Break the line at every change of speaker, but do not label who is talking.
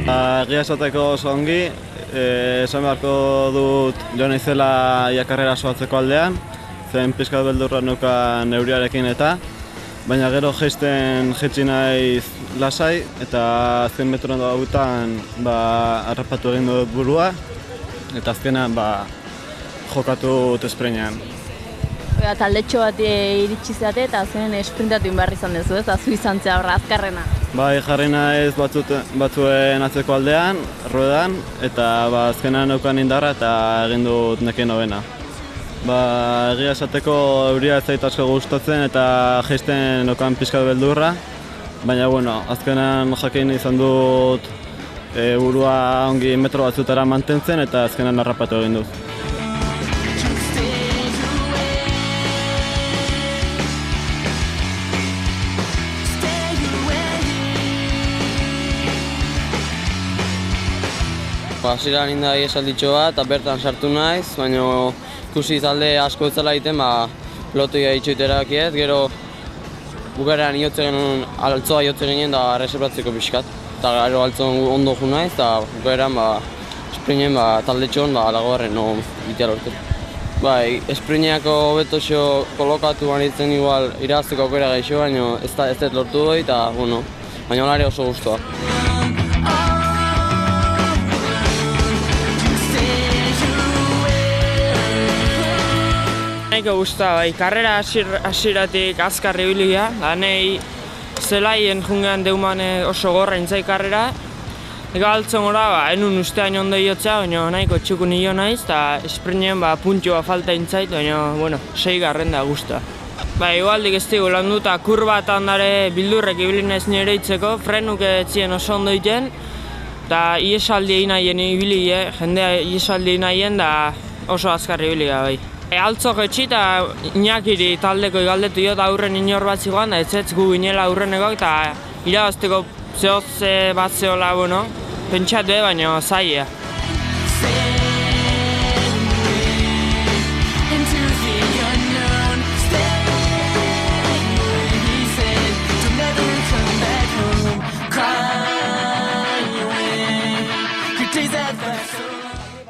Egia esateko oso ongi, esan beharko dut joan naizela karrera soatzeko aldean, zen pixkat beldurra neukan euriarekin eta, baina gero jaitsi naiz lasai eta azken metron dautan harrapatu egin dut burua eta azkenan jokatu dut espreinean.
Taldetxo bat iritsi zate eta azkenen esprintatu behar izan duzu, eta zu izan zea horra azkarrena.
Bai, jarri naiz batzuen atzeko aldean, ruedan, eta azkenan neukan indarra eta egin dut nekien hobena. Egia esateko euria ez zait asko gustatzen eta jaisten neukan pixkat beldurra, baina azkenan jakin izan dut burua ongi metro batzutara mantentzen eta azkenan harrapatu egin dut.
Hasieran inda iesalditxo bat eta bertan sartu naiz, baina ikusi talde asko etzela egiten, pilotu itxoit erakiet, gero bukaeran altzoa iotze ginen da reservatzeko pixkat. Eta gero altzoan ondo jo naiz eta bukaeran esprinen taldetxoan lagoarren bitea lortu. Esprineako hobetoxo kolokatu banitzen igual irazteko aukera gaixo, baina ez dut lortu doi eta baina olare oso guztua.
Nahiko guztua, karrera hasieratik azkar ibilia, nahi zelaien jungean deuman oso gorra intzai karrera. Ego altzen gora, enun ustean ondo iotzea, baina nahiko txukun nio naiz, eta esprinen puntioa falta intzait, baina 6. da guztua. Igualdik ez dugu lan dut, kurba eta ondare bildurrek ibilin ez nire itzeko, frenuk etzien oso ondo iten, eta iesaldi egin nahien ibilie, jendea iesaldi egin nahien, da oso azkar ibilia bai. Altzok etxi eta Iñakiri taldeko galdetu jota aurren inor bat zigoan, da ez gu ginela aurreneko eta irabazteko zehoz bat zehola, pentsatu baina zaila.